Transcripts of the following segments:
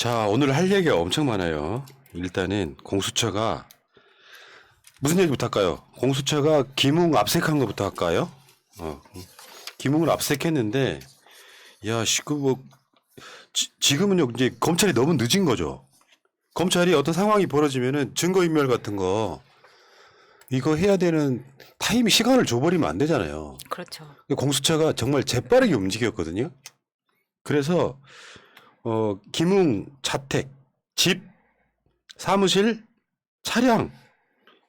자, 오늘 할 얘기가 엄청 많아요. 일단은 공수처가 무슨 얘기부터 할까요? 공수처가 김웅 압색한 것부터 할까요? 김웅을 압색했는데, 야, 지금은요, 이제 검찰이 너무 늦은 거죠. 검찰이 어떤 상황이 벌어지면은 증거인멸 같은 거, 이거 해야 되는 시간을 줘버리면 안 되잖아요. 그렇죠. 공수처가 정말 재빠르게 움직였거든요. 그래서, 김웅 자택, 집, 사무실, 차량,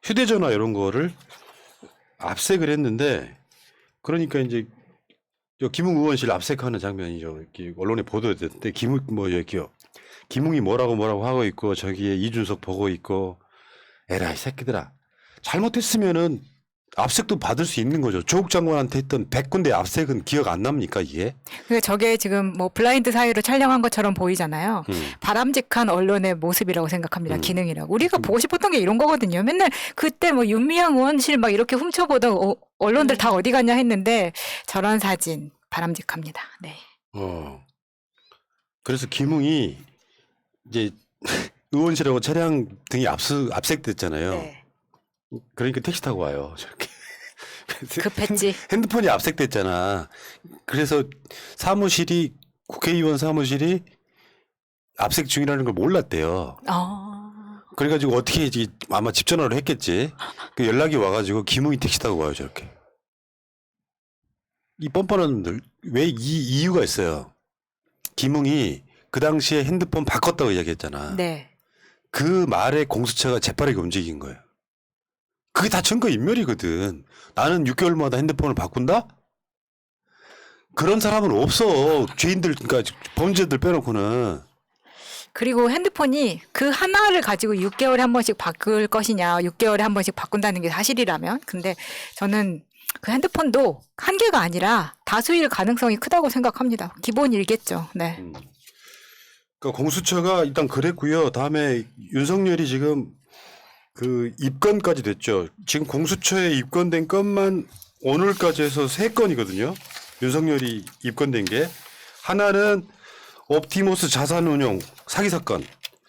휴대전화 이런 거를 압색을 했는데, 그러니까 이제 김웅 의원실 압색하는 장면이죠. 이렇게 언론에 보도됐는데 김웅이 뭐라고 하고 있고 저기에 이준석 보고 있고, 에라이 새끼들아, 잘못했으면은 압색도 받을 수 있는 거죠. 조국 장관한테 했던 100군데 압색은 기억 안 납니까 이게? 그러니까 저게 지금 뭐 블라인드 사이로 촬영한 것처럼 보이잖아요. 바람직한 언론의 모습이라고 생각합니다. 기능이라고. 우리가 보고 싶었던 게 이런 거거든요. 맨날 그때 뭐 윤미향 의원실 막 이렇게 훔쳐보던 언론들 다 어디 갔냐 했는데 저런 사진 바람직합니다. 네. 그래서 김웅이 이제 의원실하고 차량 등이 압색됐잖아요. 네. 그러니까 택시 타고 와요. 저렇게. 급했지. 핸드폰이 압색됐잖아. 그래서 국회의원 사무실이 압색 중이라는 걸 몰랐대요. 그래가지고 어떻게 아마 집 전화로 했겠지. 그 연락이 와가지고 김웅이 택시 타고 와요, 저렇게. 이 뻔뻔한 놈들, 왜 이유가 있어요. 김웅이 그 당시에 핸드폰 바꿨다고 이야기했잖아. 네. 그 말에 공수처가 재빠르게 움직인 거예요. 그게 다 증거인멸이거든. 나는 6개월마다 핸드폰을 바꾼다? 그런 사람은 없어. 죄인들, 그러니까 범죄들 빼놓고는. 그리고 핸드폰이 그 하나를 가지고 6개월에 한 번씩 바꿀 것이냐, 6개월에 한 번씩 바꾼다는 게 사실이라면. 근데 저는 그 핸드폰도 한 개가 아니라 다수일 가능성이 크다고 생각합니다. 기본 일겠죠. 네. 그러니까 공수처가 일단 그랬고요. 다음에 윤석열이 지금 그 입건까지 됐죠. 지금 공수처에 입건된 건만 오늘까지 해서 3건이거든요. 윤석열이 입건된 게. 하나는 옵티머스 자산운용 사기 사건.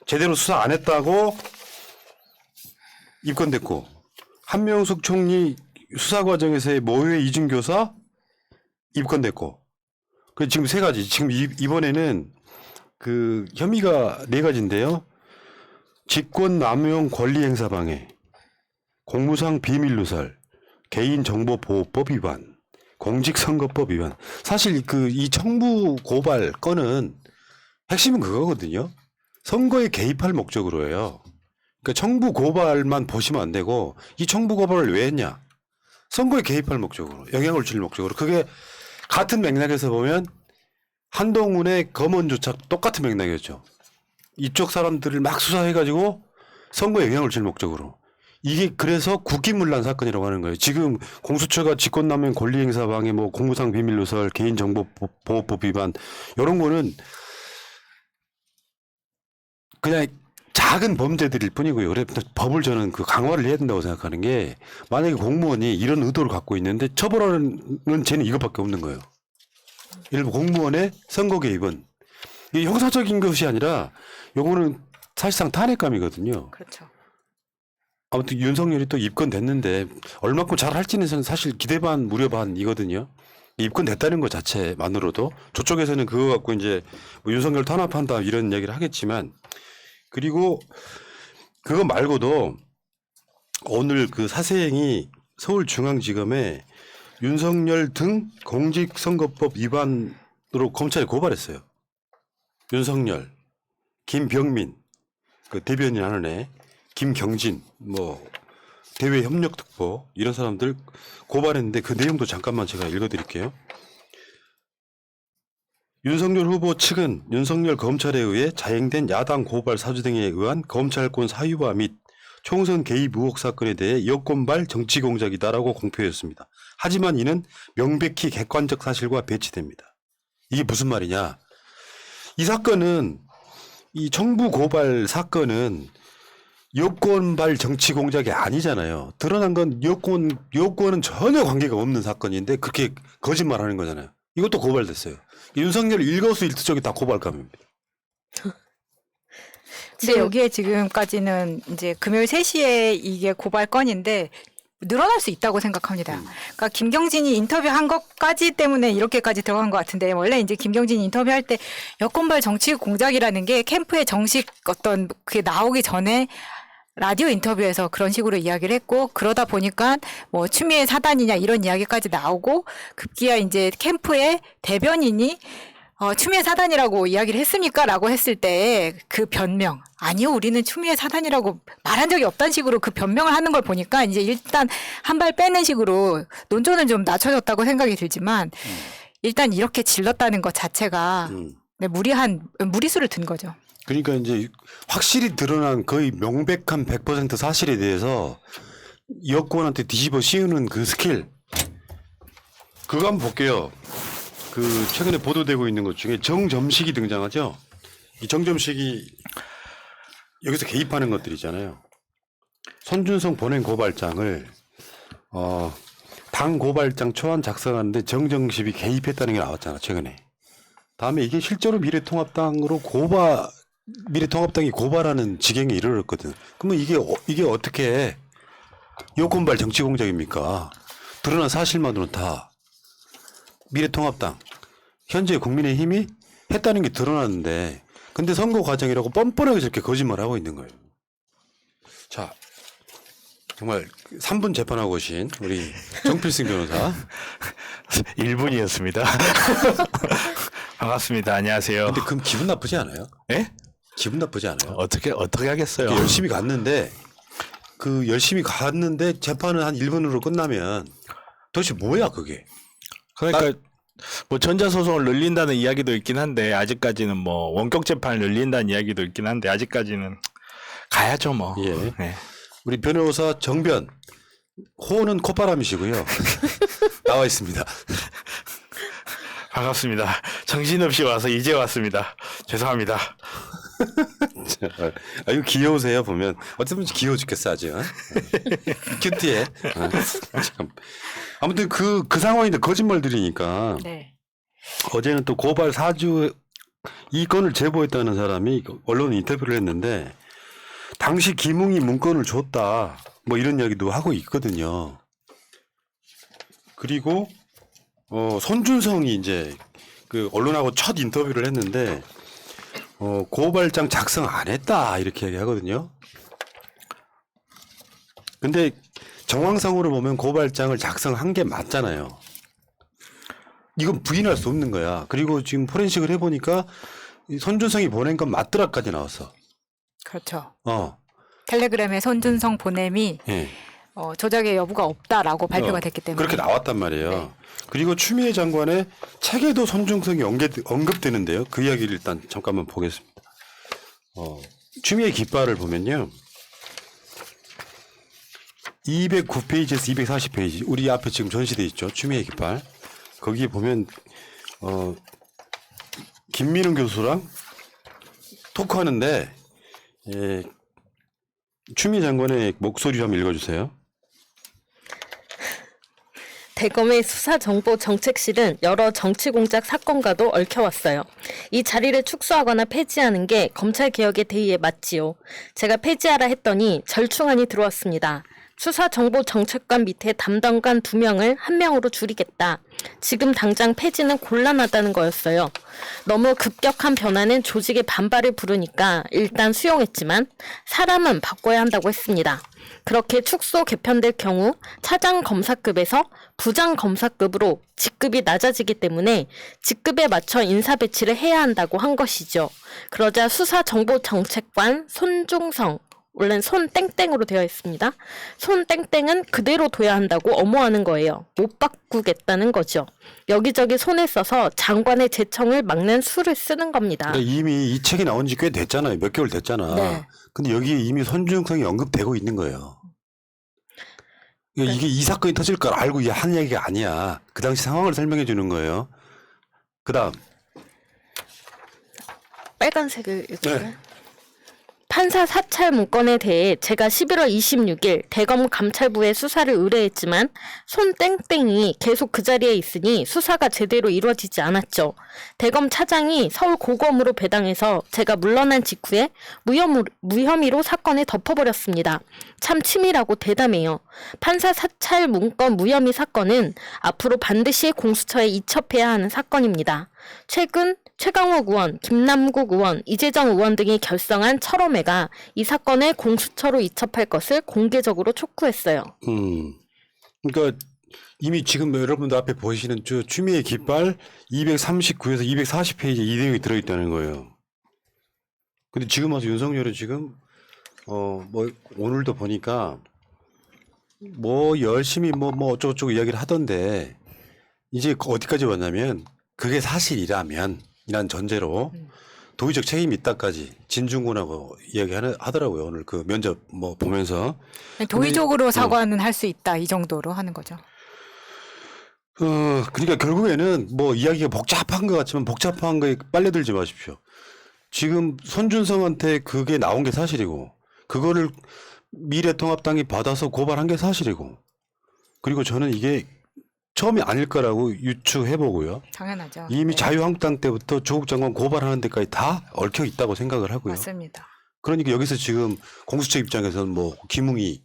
제대로 수사 안 했다고 입건됐고, 한명숙 총리 수사 과정에서의 모의 이중교사 입건됐고. 그 지금 3가지. 지금 이번에는 그 혐의가 4가지인데요. 직권남용 권리행사방해, 공무상 비밀누설, 개인정보보호법 위반, 공직선거법 위반. 사실 이 청부 고발 건은 핵심은 그거거든요. 선거에 개입할 목적으로 해요. 그러니까 청부 고발만 보시면 안 되고, 이 청부 고발을 왜 했냐? 선거에 개입할 목적으로, 영향을 줄 목적으로. 그게 같은 맥락에서 보면 한동훈의 검언조차 똑같은 맥락이었죠. 이쪽 사람들을 막 수사해가지고 선거에 영향을 줄 목적으로. 이게 그래서 국기문란 사건이라고 하는 거예요. 지금 공수처가 직권남용 권리행사방해, 뭐 공무상 비밀누설, 개인정보보호법 위반, 이런 거는 그냥 작은 범죄들일 뿐이고요. 그래서 법을 저는 강화를 해야 된다고 생각하는 게, 만약에 공무원이 이런 의도를 갖고 있는데 처벌하는 죄는 이것밖에 없는 거예요. 일부 공무원의 선거 개입은 이게 형사적인 것이 아니라 요거는 사실상 탄핵감이거든요. 그렇죠. 아무튼 윤석열이 또 입건됐는데 얼마큼 잘 할지는 사실 기대 반 무려 반이거든요. 입건됐다는 것 자체만으로도 저쪽에서는 그거 갖고 이제 뭐 윤석열 탄압한다 이런 얘기를 하겠지만, 그리고 그거 말고도 오늘 그 사세행이 서울중앙지검에 윤석열 등 공직선거법 위반으로 검찰에 고발했어요. 윤석열, 김병민, 그 대변인 하는 애, 김경진, 뭐 대외협력특보 이런 사람들 고발했는데 그 내용도 잠깐만 제가 읽어드릴게요. 윤석열 후보 측은 윤석열 검찰에 의해 자행된 야당 고발 사주 등에 의한 검찰권 사유화 및 총선 개입 의혹 사건에 대해 여권발 정치 공작이다라고 공표했습니다. 하지만 이는 명백히 객관적 사실과 배치됩니다. 이게 무슨 말이냐? 이 사건은, 이 청부 고발 사건은 여권발 정치 공작이 아니잖아요. 드러난 건 여권은 전혀 관계가 없는 사건인데 그렇게 거짓말하는 거잖아요. 이것도 고발됐어요. 윤석열 일거수일투족이 다 고발감입니다. 근데 여기에 지금까지는 이제 금요일 3시에 이게 고발 건인데 늘어날 수 있다고 생각합니다. 그러니까 김경진이 인터뷰한 것까지 때문에 이렇게까지 들어간 것 같은데 원래 이제 김경진이 인터뷰할 때 여권발 정치 공작이라는 게 캠프의 정식 어떤 그게 나오기 전에 라디오 인터뷰에서 그런 식으로 이야기를 했고 그러다 보니까 뭐 추미애 사단이냐 이런 이야기까지 나오고 급기야 이제 캠프의 대변인이 추미애 사단이라고 이야기를 했습니까? 라고 했을 때 그 변명 아니요 우리는 추미애 사단이라고 말한 적이 없다는 식으로 그 변명을 하는 걸 보니까 이제 일단 한 발 빼는 식으로 논조는 좀 낮춰졌다고 생각이 들지만 일단 이렇게 질렀다는 것 자체가 네, 무리수를 둔 거죠. 그러니까 이제 확실히 드러난 거의 명백한 100% 사실에 대해서 여권한테 뒤집어 씌우는 그 스킬 그거 한번 볼게요. 그 최근에 보도되고 있는 것 중에 정점식이 등장하죠. 이 정점식이 여기서 개입하는 것들이잖아요. 손준성 보낸 고발장을 당 고발장 초안 작성하는데 정점식이 개입했다는 게 나왔잖아 최근에. 다음에 이게 실제로 미래통합당으로 미래통합당이 고발하는 지경에 이르렀거든. 그러면 이게 어떻게 여권발 정치 공작입니까? 드러난 사실만으로는 다 미래통합당 현재 국민의힘이 했다는 게 드러났는데 근데 선거 과정이라고 뻔뻔하게 저렇게 거짓말하고 있는 거예요. 자 정말 3분 재판하고 오신 우리 정필승 변호사 1분이었습니다. 반갑습니다. 안녕하세요. 근데 그럼 기분 나쁘지 않아요? 예? 기분 나쁘지 않아요? 어떻게 하겠어요? 열심히 갔는데 재판은 한 1분으로 끝나면 도대체 뭐야 그게? 그러니까 뭐 전자소송을 늘린다는 이야기도 있긴 한데 아직까지는 뭐 원격 재판을 늘린다는 이야기도 있긴 한데 아직까지는 가야죠 뭐. 예. 네. 우리 변호사 정변 호는 콧바람이시고요. 나와 있습니다. 반갑습니다. 정신없이 와서 이제 왔습니다. 죄송합니다. 이거 귀여우세요 보면 어쩌면 귀여워 죽겠어 아주. 큐티해. 참. 아무튼 그 상황인데 거짓말들이니까. 네. 어제는 또 고발 사주 이 건을 제보했다는 사람이 언론 인터뷰를 했는데 당시 김웅이 문건을 줬다 뭐 이런 이야기도 하고 있거든요. 그리고 손준성이 이제 그 언론하고 첫 인터뷰를 했는데 고발장 작성 안 했다 이렇게 얘기하거든요. 근데 정황상으로 보면 고발장을 작성한 게 맞잖아요. 이건 부인할 수 없는 거야. 그리고 지금 포렌식을 해보니까 이 손준성이 보낸 건 맞더라까지 나왔어. 그렇죠. 어. 텔레그램에 손준성 보냄이 예. 조작의 여부가 없다라고 발표가 됐기 때문에 그렇게 나왔단 말이에요. 네. 그리고 추미애 장관의 책에도 손준성이 언급되는데요. 그 이야기를 일단 잠깐만 보겠습니다. 추미애 깃발을 보면요. 209페이지에서 240페이지 우리 앞에 지금 전시돼 있죠. 추미애 깃발. 거기에 보면 김민웅 교수랑 토크하는데 추미애 장관의 목소리를 한번 읽어주세요. 대검의 수사정보정책실은 여러 정치공작 사건과도 얽혀왔어요. 이 자리를 축소하거나 폐지하는 게 검찰개혁의 대의에 맞지요. 제가 폐지하라 했더니 절충안이 들어왔습니다. 수사정보정책관 밑에 담당관 2명을 1명으로 줄이겠다. 지금 당장 폐지는 곤란하다는 거였어요. 너무 급격한 변화는 조직의 반발을 부르니까 일단 수용했지만 사람은 바꿔야 한다고 했습니다. 그렇게 축소 개편될 경우 차장 검사급에서 부장 검사급으로 직급이 낮아지기 때문에 직급에 맞춰 인사 배치를 해야 한다고 한 것이죠. 그러자 수사정보정책관 손중성, 원래는 손땡땡으로 되어 있습니다. 손땡땡은 그대로 둬야 한다고 엄호하는 거예요. 못 바꾸겠다는 거죠. 여기저기 손을 써서 장관의 제청을 막는 수를 쓰는 겁니다. 그러니까 이미 이 책이 나온 지 꽤 됐잖아요. 몇 개월 됐잖아. 네. 근데 여기에 이미 손준성이 언급되고 있는 거예요. 그러니까 이게 이 사건이 터질 걸 알고 한 얘기가 아니야. 그 당시 상황을 설명해 주는 거예요. 그 다음. 빨간색을 이렇게. 네. 판사 사찰 문건에 대해 제가 11월 26일 대검 감찰부에 수사를 의뢰했지만 손 땡땡이 계속 그 자리에 있으니 수사가 제대로 이루어지지 않았죠. 대검 차장이 서울 고검으로 배당해서 제가 물러난 직후에 무혐의로 사건을 덮어버렸습니다. 참 치밀하고 대담해요. 판사 사찰 문건 무혐의 사건은 앞으로 반드시 공수처에 이첩해야 하는 사건입니다. 최근 최강욱 의원, 김남국 의원, 이재정 의원 등이 결성한 철험회가 이 사건을 공수처로 이첩할 것을 공개적으로 촉구했어요. 그러니까 이미 지금 여러분들 앞에 보시는 저 추미애 깃발 239에서 240페이지에 이 내용이 들어있다는 거예요. 근데 지금 와서 윤석열은 지금 뭐 오늘도 보니까 뭐 열심히 뭐 어쩌고저쩌고 이야기를 하던데 이제 어디까지 왔냐면 그게 사실이라면 이란 전제로 도의적 책임이 있다까지 진중권하고 하더라고요. 오늘 그 면접 뭐 보면서. 도의적으로 사과는 할 수 있다 이 정도로 하는 거죠. 그러니까 결국에는 뭐 이야기가 복잡한 것 같지만 복잡한 거에 빨려들지 마십시오. 지금 손준성한테 그게 나온 게 사실이고 그거를 미래통합당이 받아서 고발한 게 사실이고 그리고 저는 이게 처음이 아닐 거라고 유추해보고요. 당연하죠. 이미 네. 자유한국당 때부터 조국 장관 고발하는 데까지 다 얽혀 있다고 생각을 하고요. 맞습니다. 그러니까 여기서 지금 공수처 입장에서는 뭐 김웅이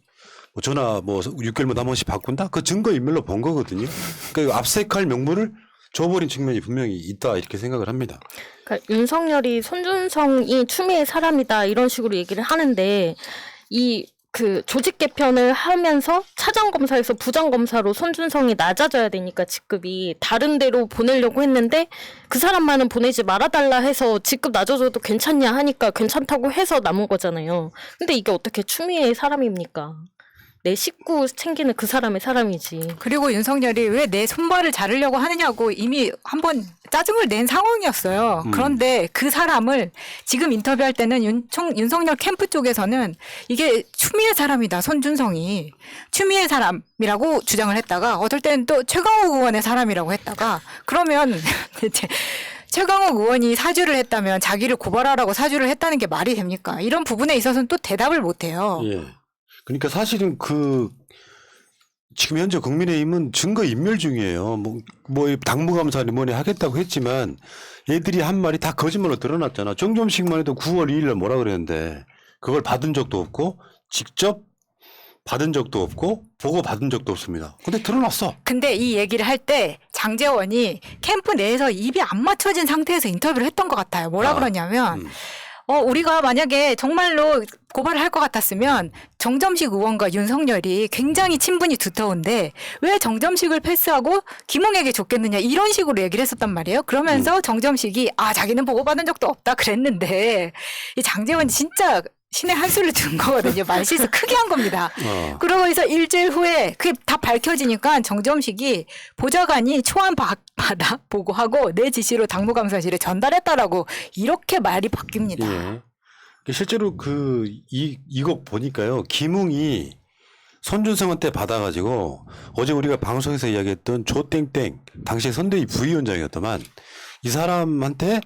뭐 전화 뭐 6개월마다 한 번씩 바꾼다? 그 증거 인멸로 본 거거든요. 그러니까 압색할 명분을 줘버린 측면이 분명히 있다 이렇게 생각을 합니다. 그러니까 윤석열이 손준성이 추미애 사람이다 이런 식으로 얘기를 하는데 그 조직 개편을 하면서 차장 검사에서 부장 검사로 손준성이 낮아져야 되니까 직급이 다른 데로 보내려고 했는데 그 사람만은 보내지 말아달라 해서 직급 낮아져도 괜찮냐 하니까 괜찮다고 해서 남은 거잖아요. 근데 이게 어떻게 추미애 사람입니까? 내 식구 챙기는 그 사람의 사람이지. 그리고 윤석열이 왜 내 손발을 자르려고 하느냐고 이미 한번 짜증을 낸 상황이었어요. 그런데 그 사람을 지금 인터뷰할 때는 윤석열 캠프 쪽에서는 이게 추미애 사람이다. 손준성이 추미애 사람이라고 주장을 했다가 어떨 때는 또 최강욱 의원의 사람이라고 했다가 그러면 대체 최강욱 의원이 사주를 했다면 자기를 고발하라고 사주를 했다는 게 말이 됩니까? 이런 부분에 있어서는 또 대답을 못 해요. 예. 그러니까 사실은 지금 현재 국민의힘은 증거 인멸 중이에요. 뭐 당무감사를 뭐니 하겠다고 했지만 얘들이 한 말이 다 거짓말로 드러났잖아. 정점식만 해도 9월 2일 날 뭐라 그랬는데 그걸 받은 적도 없고 직접 받은 적도 없고 보고 받은 적도 없습니다. 근데 드러났어. 근데 이 얘기를 할 때 장제원이 캠프 내에서 입이 안 맞춰진 상태에서 인터뷰를 했던 것 같아요. 뭐라 그러냐면 우리가 만약에 정말로 고발을 할 것 같았으면 정점식 의원과 윤석열이 굉장히 친분이 두터운데 왜 정점식을 패스하고 김웅에게 줬겠느냐 이런 식으로 얘기를 했었단 말이에요. 그러면서 정점식이 자기는 보고받은 적도 없다 그랬는데 이 장제원이 진짜 신의 한 수를 둔 거거든요. 말실수 크게 한 겁니다. 그러고 해서 일주일 후에 그게 다 밝혀지니까 정점식이 보좌관이 초안 받아 보고하고 내 지시로 당무감사실에 전달했다라고 이렇게 말이 바뀝니다. 예. 실제로 이거 보니까요. 김웅이 손준성한테 받아가지고 어제 우리가 방송에서 이야기했던 조땡땡 당시 선대위 부위원장이었더만 이 사람한테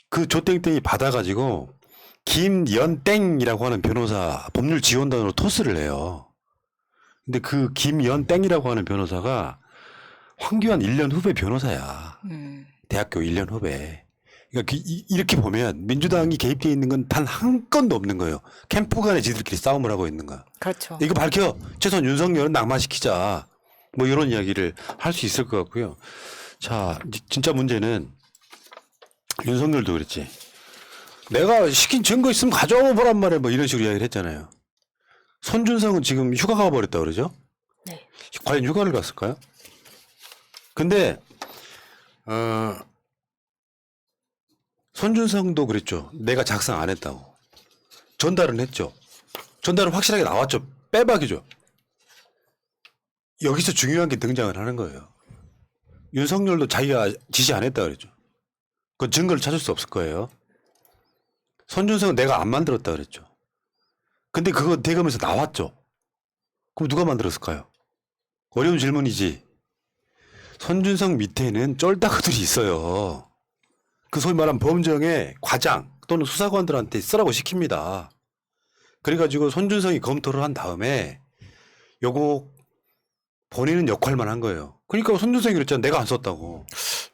그 조땡땡이 받아가지고 김연땡이라고 하는 변호사 법률 지원단으로 토스를 해요. 근데 그 김연땡이라고 하는 변호사가 황교안 1년 후배 변호사야. 대학교 1년 후배. 그러니까 이렇게 보면 민주당이 개입되어 있는 건 단 한 건도 없는 거예요. 캠프 간에 지들끼리 싸움을 하고 있는 거야. 그렇죠. 이거 밝혀. 최소한 윤석열은 낙마시키자. 뭐 이런 이야기를 할 수 있을 것 같고요. 자, 진짜 문제는 윤석열도 그랬지. 내가 시킨 증거 있으면 가져와 보란 말이야. 뭐 이런 식으로 이야기를 했잖아요. 손준성은 지금 휴가 가버렸다 그러죠? 네. 과연 휴가를 갔을까요? 근데 손준성도 그랬죠. 내가 작성 안 했다고. 전달은 했죠. 전달은 확실하게 나왔죠. 빼박이죠. 여기서 중요한 게 등장을 하는 거예요. 윤석열도 자기가 지시 안 했다 그랬죠. 그 증거를 찾을 수 없을 거예요. 손준성은 내가 안 만들었다 그랬죠. 근데 그거 대검에서 나왔죠. 그럼 누가 만들었을까요? 어려운 질문이지. 손준성 밑에는 쫄다구들이 있어요. 그 소위 말하는 범정의 과장 또는 수사관들한테 쓰라고 시킵니다. 그래가지고 손준성이 검토를 한 다음에 요거 본인은 역할만 한 거예요. 그러니까 손준성이 그랬잖아. 내가 안 썼다고.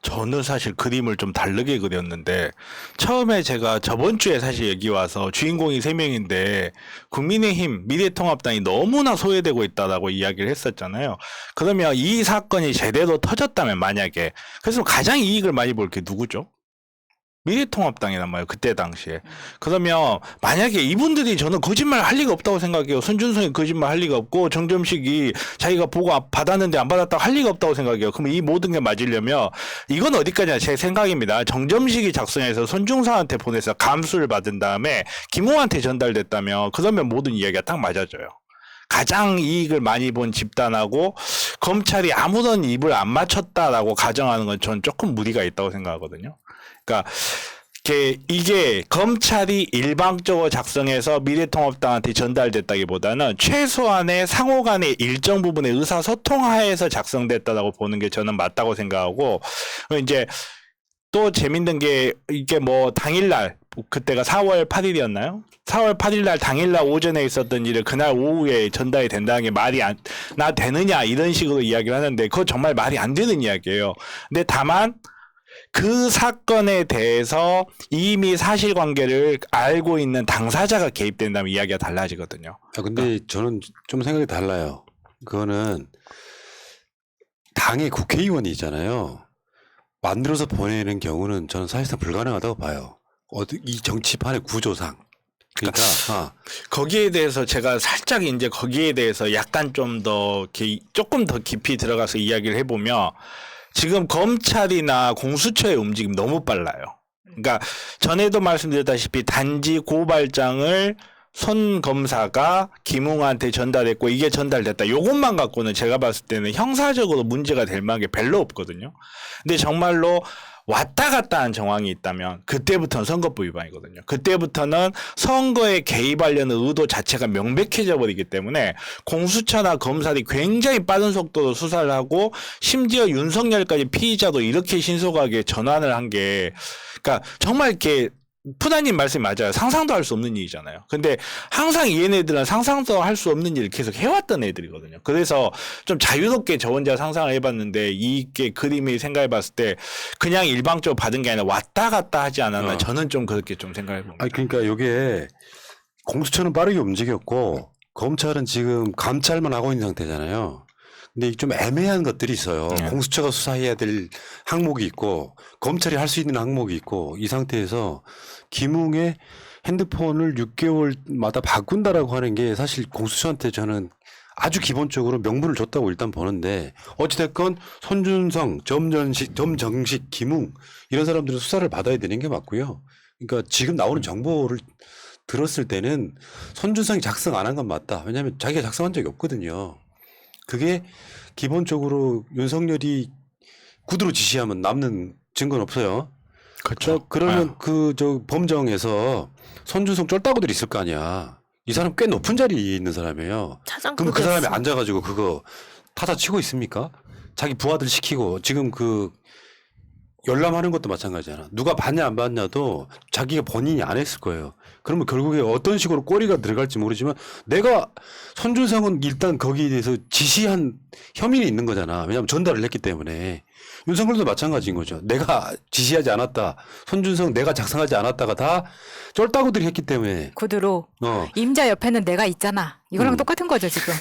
저는 사실 그림을 좀 다르게 그렸는데 처음에 제가 저번 주에 사실 여기 와서 주인공이 3명인데 국민의힘 미래통합당이 너무나 소외되고 있다라고 이야기를 했었잖아요. 그러면 이 사건이 제대로 터졌다면 만약에 그래서 가장 이익을 많이 볼 게 누구죠? 미래통합당이란 말이에요. 그때 당시에. 그러면 만약에 이분들이 저는 거짓말 할 리가 없다고 생각해요. 손준성이 거짓말 할 리가 없고 정점식이 자기가 보고 받았는데 안 받았다고 할 리가 없다고 생각해요. 그러면 이 모든 게 맞으려면 이건 어디까지나 제 생각입니다. 정점식이 작성해서 손준성한테 보내서 감수를 받은 다음에 김웅한테 전달됐다면 그러면 모든 이야기가 딱 맞아져요. 가장 이익을 많이 본 집단하고 검찰이 아무런 입을 안 맞췄다라고 가정하는 건 전 조금 무리가 있다고 생각하거든요. 그러니까 이게 검찰이 일방적으로 작성해서 미래통합당한테 전달됐다기보다는 최소한의 상호 간의 일정 부분의 의사소통하에서 작성됐다라고 보는 게 저는 맞다고 생각하고 이제 또 재밌는 게 이게 뭐 당일날 그때가 4월 8일이었나요? 4월 8일 날 당일날 오전에 있었던 일을 그날 오후에 전달이 된다는 게 말이 나 되느냐 이런 식으로 이야기를 하는데 그거 정말 말이 안 되는 이야기예요. 근데 다만 그 사건에 대해서 이미 사실관계를 알고 있는 당사자가 개입된다면 이야기가 달라지거든요. 근데 저는 좀 생각이 달라요. 그거는 당의 국회의원이잖아요. 만들어서 보내는 경우는 저는 사실상 불가능하다고 봐요. 이 정치판의 구조상. 그러니까 거기에 대해서 제가 살짝 이제 거기에 대해서 약간 좀 더 조금 더 깊이 들어가서 이야기를 해보면 지금 검찰이나 공수처의 움직임이 너무 빨라요. 그러니까 전에도 말씀드렸다시피 단지 고발장을 손 검사가 김웅한테 전달했고 이게 전달됐다. 요것만 갖고는 제가 봤을 때는 형사적으로 문제가 될 만한 게 별로 없거든요. 근데 정말로 왔다 갔다 한 정황이 있다면 그때부터는 선거법 위반이거든요. 그때부터는 선거에 개입하려는 의도 자체가 명백해져 버리기 때문에 공수처나 검찰이 굉장히 빠른 속도로 수사를 하고 심지어 윤석열까지 피의자도 이렇게 신속하게 전환을 한 게 그러니까 정말 이렇게 푸나님 말씀이 맞아요. 상상도 할 수 없는 일이잖아요. 근데 항상 얘네들은 상상도 할 수 없는 일을 계속 해왔던 애들이거든요. 그래서 좀 자유롭게 저 혼자 상상을 해봤는데 이게 그림이 생각해봤을 때 그냥 일방적으로 받은 게 아니라 왔다 갔다 하지 않았나 저는 좀 그렇게 좀 생각해봅니다. 그러니까 이게 공수처는 빠르게 움직였고 검찰은 지금 감찰만 하고 있는 상태잖아요. 근데 좀 애매한 것들이 있어요. 공수처가 수사해야 될 항목이 있고 검찰이 할 수 있는 항목이 있고 이 상태에서 김웅의 핸드폰을 6개월마다 바꾼다라고 하는 게 사실 공수처한테 저는 아주 기본적으로 명분을 줬다고 일단 보는데 어찌됐건 손준성, 점정식, 김웅 이런 사람들은 수사를 받아야 되는 게 맞고요. 그러니까 지금 나오는 정보를 들었을 때는 손준성이 작성 안 한 건 맞다. 왜냐하면 자기가 작성한 적이 없거든요. 그게 기본적으로 윤석열이 구두로 지시하면 남는 증거는 없어요. 그렇죠. 그러면 범정에서 손준성 쫄따구들이 있을 거 아니야. 이 사람 꽤 높은 자리에 있는 사람이에요. 그럼 그 사람이 앉아가지고 그거 타자 치고 있습니까? 자기 부하들 시키고 지금 열람하는 것도 마찬가지잖아. 누가 받냐 안 받냐도 자기가 본인이 안 했을 거예요. 그러면 결국에 어떤 식으로 꼬리가 들어갈지 모르지만 내가 손준성은 일단 거기에 대해서 지시한 혐의는 있는 거잖아. 왜냐하면 전달을 했기 때문에. 윤석열도 마찬가지인 거죠. 내가 지시하지 않았다. 손준성 내가 작성하지 않았다가 다 쫄따구들이 했기 때문에. 구두로 임자 옆에는 내가 있잖아. 이거랑 똑같은 거죠 지금.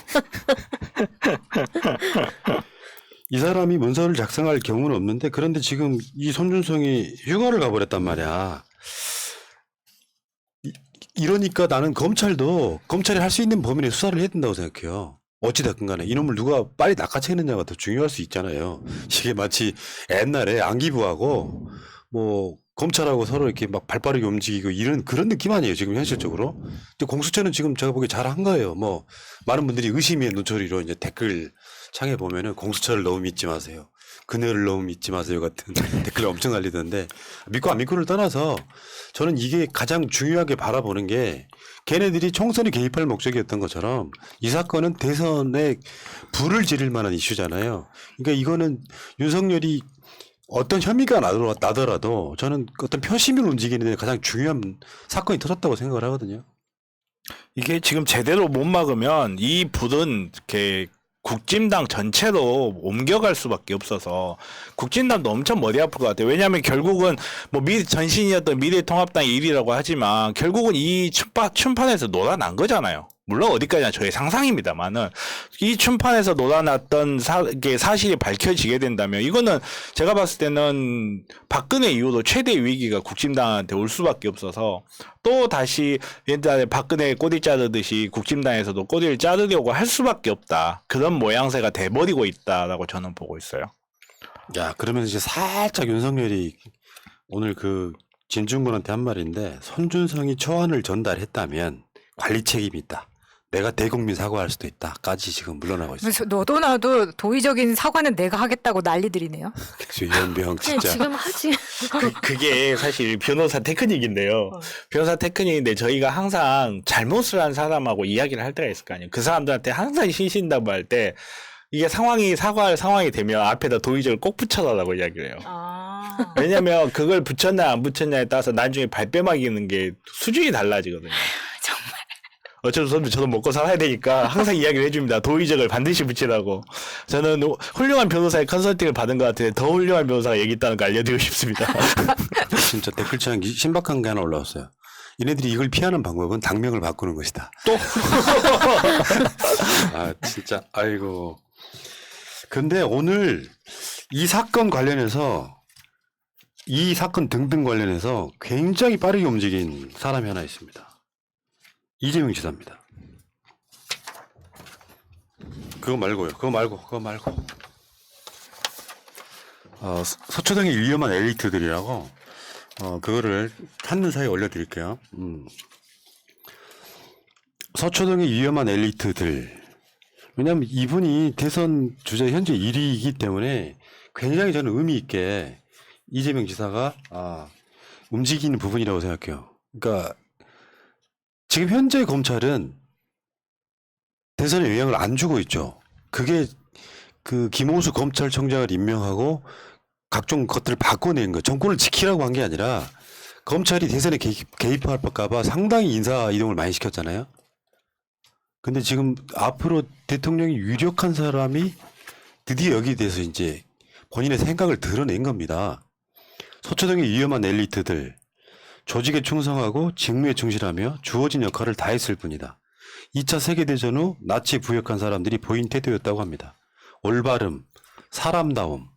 이 사람이 문서를 작성할 경우는 없는데 그런데 지금 이 손준성이 휴가를 가버렸단 말이야. 이러니까 나는 검찰이 할 수 있는 범위 내에 수사를 해야 된다고 생각해요. 어찌됐건 간에 이놈을 누가 빨리 낚아채느냐가 더 중요할 수 있잖아요. 이게 마치 옛날에 안기부하고 뭐 검찰하고 서로 이렇게 막 발빠르게 움직이고 이런 그런 느낌 아니에요 지금 현실적으로. 근데 공수처는 지금 제가 보기에 잘한 거예요. 뭐 많은 분들이 의심의 눈초리로 이제 댓글 창에 보면은 공수처를 너무 믿지 마세요. 그녀를 너무 믿지 마세요 같은 댓글을 엄청 날리던데 믿고 안 믿고를 떠나서 저는 이게 가장 중요하게 바라보는 게 걔네들이 총선에 개입할 목적이었던 것처럼 이 사건은 대선에 불을 지를 만한 이슈잖아요. 그러니까 이거는 윤석열이 어떤 혐의가 나더라도 저는 어떤 표심을 움직이는 데 가장 중요한 사건이 터졌다고 생각을 하거든요. 이게 지금 제대로 못 막으면 이 불은 이렇게 국진당 전체로 옮겨갈 수밖에 없어서 국진당도 엄청 머리 아플 것 같아요. 왜냐하면 결국은 뭐 전신이었던 미래통합당의 일이라고 하지만 결국은 이 춘판에서 놀아난 거잖아요. 물론 어디까지나 저의 상상입니다만은 이 춘판에서 놀아났던 사실이 밝혀지게 된다면 이거는 제가 봤을 때는 박근혜 이후로 최대 위기가 국진당한테 올 수밖에 없어서 또 다시 옛날에 박근혜 꼬리 자르듯이 국진당에서도 꼬리를 자르려고 할 수밖에 없다. 그런 모양새가 돼버리고 있다라고 저는 보고 있어요. 야, 그러면 이제 살짝 윤석열이 오늘 그 진중권한테 한 말인데 손준성이 초안을 전달했다면 관리 책임이 있다. 내가 대국민 사과할 수도 있다까지 지금 물러나고 있어요. 그래서 너도 나도 도의적인 사과는 내가 하겠다고 난리들이네요. 유연병 진짜. 지금 하지. 그게 사실 변호사 테크닉인데요. 변호사 테크닉인데 저희가 항상 잘못을 한 사람하고 이야기를 할 때가 있을 거 아니에요. 그 사람들한테 항상 신신다고 할 때 이게 사과할 상황이 되면 앞에다 도의적을 꼭 붙여달라고 이야기를 해요. 아. 왜냐면 그걸 붙였냐 안 붙였냐에 따라서 나중에 발뺌하기는 게 수준이 달라지거든요. 정말. 어쩔 수 없는데 저도 먹고 살아야 되니까 항상 이야기를 해줍니다. 도의적을 반드시 붙이라고. 저는 훌륭한 변호사의 컨설팅을 받은 것 같은데 더 훌륭한 변호사가 얘기 있다는 거 알려드리고 싶습니다. 진짜 댓글창 신박한 게 하나 올라왔어요. 얘네들이 이걸 피하는 방법은 당명을 바꾸는 것이다. 또? 아 진짜 아이고. 근데 오늘 이 사건 관련해서 이 사건 등등 관련해서 굉장히 빠르게 움직인 사람이 하나 있습니다. 이재명 지사입니다. 그거 말고요. 그거 말고. 서초동의 위험한 엘리트들이라고 그거를 찾는 사이에 올려드릴게요. 서초동의 위험한 엘리트들. 왜냐하면 이분이 대선 주자 현재 1위이기 때문에 굉장히 저는 의미 있게 이재명 지사가 움직이는 부분이라고 생각해요. 그러니까 지금 현재 검찰은 대선에 영향을 안 주고 있죠. 그게 그 김호수 검찰총장을 임명하고 각종 것들을 바꿔낸 거, 정권을 지키라고 한 게 아니라 검찰이 대선에 개입할까봐 상당히 인사 이동을 많이 시켰잖아요. 근데 지금 앞으로 대통령이 유력한 사람이 드디어 여기에 대해서 이제 본인의 생각을 드러낸 겁니다. 서초동의 위험한 엘리트들, 조직에 충성하고 직무에 충실하며 주어진 역할을 다했을 뿐이다. 2차 세계대전 후 나치 부역한 사람들이 보인 태도였다고 합니다. 올바름, 사람다움,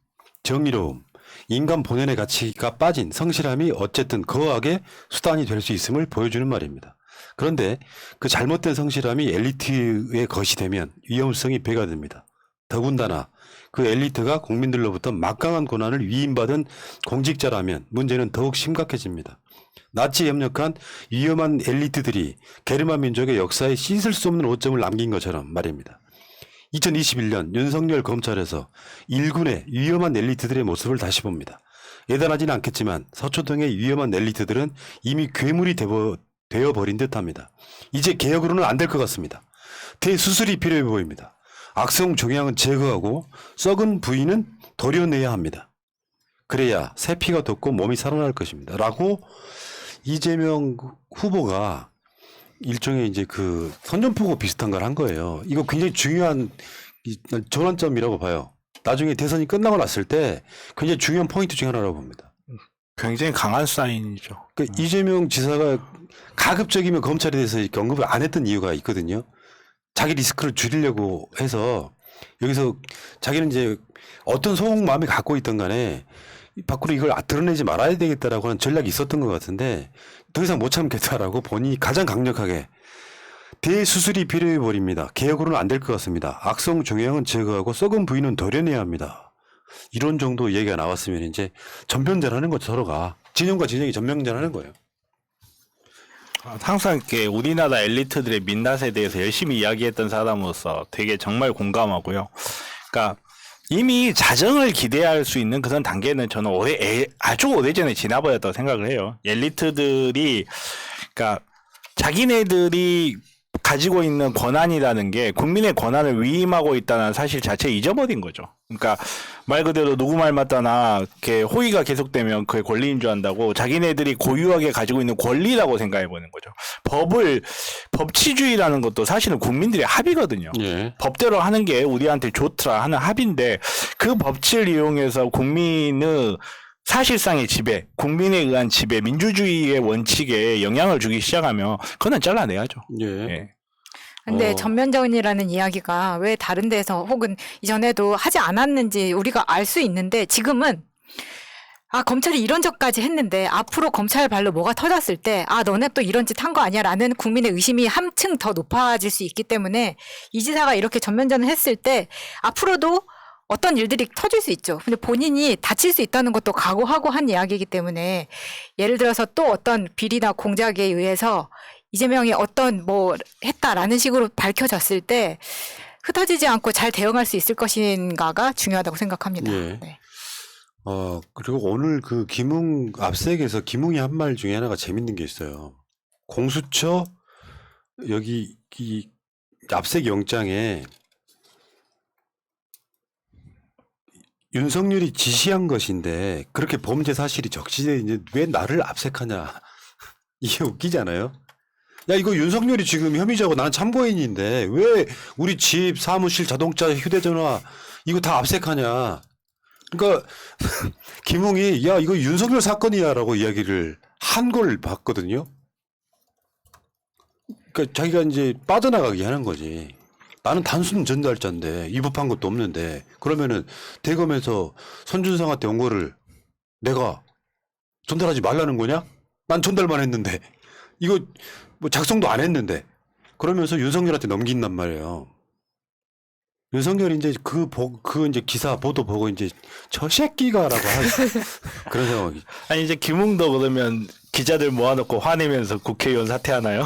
정의로움, 인간 본연의 가치가 빠진 성실함이 어쨌든 거악의 수단이 될 수 있음을 보여주는 말입니다. 그런데 그 잘못된 성실함이 엘리트의 것이 되면 위험성이 배가 됩니다. 더군다나 그 엘리트가 국민들로부터 막강한 권한을 위임받은 공직자라면 문제는 더욱 심각해집니다. 나치에 협력한 위험한 엘리트들이 게르만 민족의 역사에 씻을 수 없는 오점을 남긴 것처럼 말입니다. 2021년 윤석열 검찰에서 일군의 위험한 엘리트들의 모습을 다시 봅니다. 예단하지는 않겠지만 서초동의 위험한 엘리트들은 이미 괴물이 되어버린 듯합니다. 이제 개혁으로는 안 될 것 같습니다. 대수술이 필요해 보입니다. 악성 종양은 제거하고 썩은 부위는 도려내야 합니다. 그래야 새 피가 돋고 몸이 살아날 것입니다. 라고 이재명 후보가 일종의 이제 그 선전포고 비슷한 걸 한 거예요. 이거 굉장히 중요한 전환점이라고 봐요. 나중에 대선이 끝나고 났을 때 굉장히 중요한 포인트 중 하나라고 봅니다. 굉장히 강한 사인이죠. 그러니까 이재명 지사가 가급적이면 검찰에 대해서 이렇게 언급을 안 했던 이유가 있거든요. 자기 리스크를 줄이려고 해서 여기서 자기는 이제 어떤 속마음이 갖고 있던 간에 밖으로 이걸 드러내지 말아야 되겠다라고 하는 전략이 있었던 것 같은데 더 이상 못 참겠다라고 본인이 가장 강력하게 대수술이 필요해 버립니다. 개혁으로는 안 될 것 같습니다. 악성 종양은 제거하고 썩은 부위는 도려내야 합니다. 이런 정도 얘기가 나왔으면 이제 전면전하는 거죠. 서로가 진영과 진영이 전면전하는 거예요. 항상 이렇게 우리나라 엘리트들의 민낯에 대해서 열심히 이야기했던 사람으로서 되게 정말 공감하고요. 그러니까 이미 자정을 기대할 수 있는 그런 단계는 저는 아주 오래전에 지나버렸다고 생각을 해요. 엘리트들이 그러니까 자기네들이 가지고 있는 권한이라는 게 국민의 권한을 위임하고 있다는 사실 자체 잊어버린 거죠. 그러니까 말 그대로 누구 말 맞다나 이렇게 호의가 계속되면 그게 권리인 줄 안다고 자기네들이 고유하게 가지고 있는 권리라고 생각해 보는 거죠. 법치주의라는 것도 사실은 국민들의 합의거든요. 예. 법대로 하는 게 우리한테 좋더라 하는 합의인데 그 법치를 이용해서 국민의 사실상의 지배, 국민에 의한 지배, 민주주의의 원칙에 영향을 주기 시작하면 그거는 잘라내야죠. 예. 예. 근데 전면전이라는 이야기가 왜 다른 데서 혹은 이전에도 하지 않았는지 우리가 알 수 있는데 지금은 검찰이 이런 짓까지 했는데 앞으로 검찰 발로 뭐가 터졌을 때 너네 또 이런 짓 한 거 아니야 라는 국민의 의심이 한층 더 높아질 수 있기 때문에 이 지사가 이렇게 전면전을 했을 때 앞으로도 어떤 일들이 터질 수 있죠. 근데 본인이 다칠 수 있다는 것도 각오하고 한 이야기이기 때문에 예를 들어서 또 어떤 비리나 공작에 의해서 이재명이 어떤 뭐 했다라는 식으로 밝혀졌을 때 흩어지지 않고 잘 대응할 수 있을 것인가가 중요하다고 생각합니다. 예. 네. 그리고 오늘 그 압색에서 김웅이 한 말 중에 하나가 재밌는 게 있어요. 공수처 여기 이 압색 영장에 윤석열이 지시한 것인데 그렇게 범죄 사실이 적시돼 있는데 왜 나를 압색하냐. 이게 웃기잖아요. 야, 이거 윤석열이 지금 혐의자고 나는 참고인인데 왜 우리 집, 사무실, 자동차, 휴대전화 이거 다 압색하냐. 그러니까 김웅이 야, 이거 윤석열 사건이야라고 이야기를 한 걸 봤거든요. 그러니까 자기가 이제 빠져나가게 하는 거지. 나는 단순 전달자인데 위법한 것도 없는데 그러면은 대검에서 손준성한테 온 거를 내가 전달하지 말라는 거냐? 난 전달만 했는데 이거 뭐 작성도 안 했는데 그러면서 윤석열한테 넘긴단 말이에요. 윤석열이 이제 그 이제 기사 보도 보고 이제 저 새끼가라고 하죠. 그런 상황이. 아니 이제 김웅도 그러면 기자들 모아놓고 화내면서 국회의원 사퇴하나요?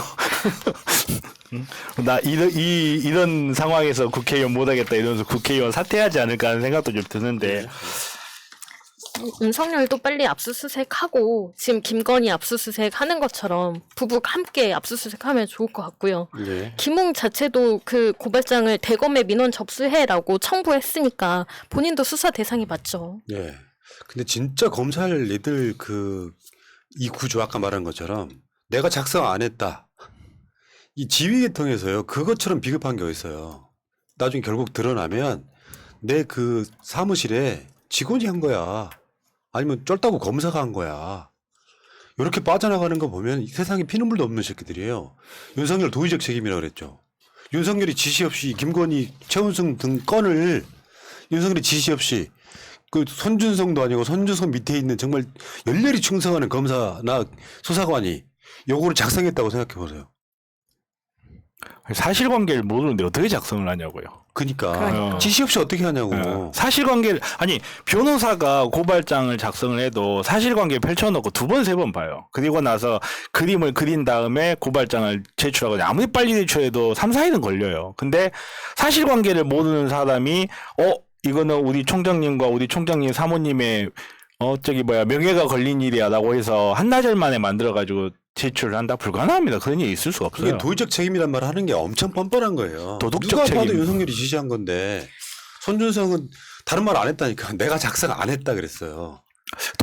나 이런 상황에서 국회의원 못하겠다 이러면서 국회의원 사퇴하지 않을까 하는 생각도 좀 드는데. 윤석열도 빨리 압수수색하고 지금 김건희 압수수색 하는 것처럼 부부가 함께 압수수색하면 좋을 것 같고요. 예. 김웅 자체도 그 고발장을 대검에 민원 접수해라고 청구했으니까 본인도 수사 대상이 맞죠. 예. 근데 진짜 검찰 얘들 이 구조 아까 말한 것처럼 내가 작성 안 했다. 이 지휘계통에서요. 그것처럼 비겁한 게 있어요. 나중에 결국 드러나면 내 그 사무실에 직원이 한 거야. 아니면 쫄따구 검사가 한 거야. 이렇게 빠져나가는 거 보면 이 세상에 피눈물도 없는 새끼들이에요. 윤석열 도의적 책임이라고 그랬죠. 윤석열이 지시 없이 김건희, 최은승 등 건을 윤석열이 지시 없이 그 손준성도 아니고 손준성 밑에 있는 정말 열렬히 충성하는 검사나 수사관이 요거를 작성했다고 생각해 보세요. 사실관계를 모르는데 어떻게 작성을 하냐고요. 그러니까 지시 없이 어떻게 하냐고. 사실관계를 아니 변호사가 고발장을 작성을 해도 사실관계 펼쳐놓고 2번 3번 봐요. 그리고 나서 그림을 그린 다음에 고발장을 제출하거든요. 아무리 빨리 제출해도 3-4일은 걸려요. 근데 사실관계를 모르는 사람이 이거는 우리 총장님과 우리 총장님 사모님의 명예가 걸린 일이야라고 해서 한나절 만에 만들어가지고 제출을 한다? 불가능합니다. 그런 일이 있을 수가 없어요. 그게 도의적 책임이란 말을 하는 게 엄청 뻔뻔한 거예요. 도덕적 누가 책임. 봐도 윤석열이 지시한 건데 손준성은 다른 말 안 했다니까. 내가 작성 안 했다 그랬어요.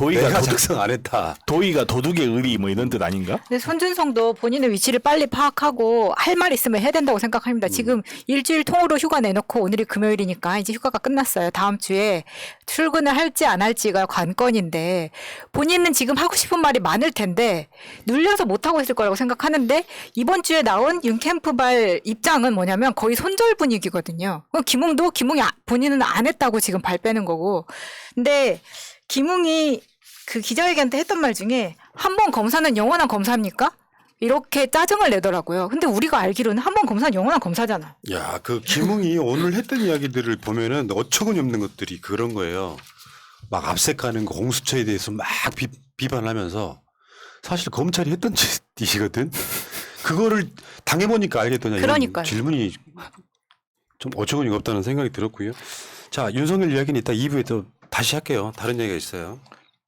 내가 작성 안 했다. 도의가 도둑의 의리 뭐 이런 뜻 아닌가? 근데 손준성도 본인의 위치를 빨리 파악하고 할 말 있으면 해야 된다고 생각합니다. 지금 일주일 통으로 휴가 내놓고 오늘이 금요일이니까 이제 휴가가 끝났어요. 다음 주에 출근을 할지 안 할지가 관건인데 본인은 지금 하고 싶은 말이 많을 텐데 눌려서 못하고 있을 거라고 생각하는데 이번 주에 나온 윤캠프발 입장은 뭐냐면 거의 손절 분위기거든요. 김웅이 본인은 안 했다고 지금 발 빼는 거고. 근데 김웅이 그 기자회견 때 했던 말 중에 한 번 검사는 영원한 검사입니까? 이렇게 짜증을 내더라고요. 근데 우리가 알기로는 한 번 검사는 영원한 검사잖아. 야, 그 김웅이 오늘 했던 이야기들을 보면은 어처구니 없는 것들이 그런 거예요. 막 압색하는 거, 공수처에 대해서 막 비판하면서 사실 검찰이 했던 짓이거든. 그거를 당해보니까 알겠더냐. 그러니까요. 질문이 좀 어처구니가 없다는 생각이 들었고요. 자, 윤석열 이야기는 이따 2부에 또 다시 할게요. 다른 얘기가 있어요.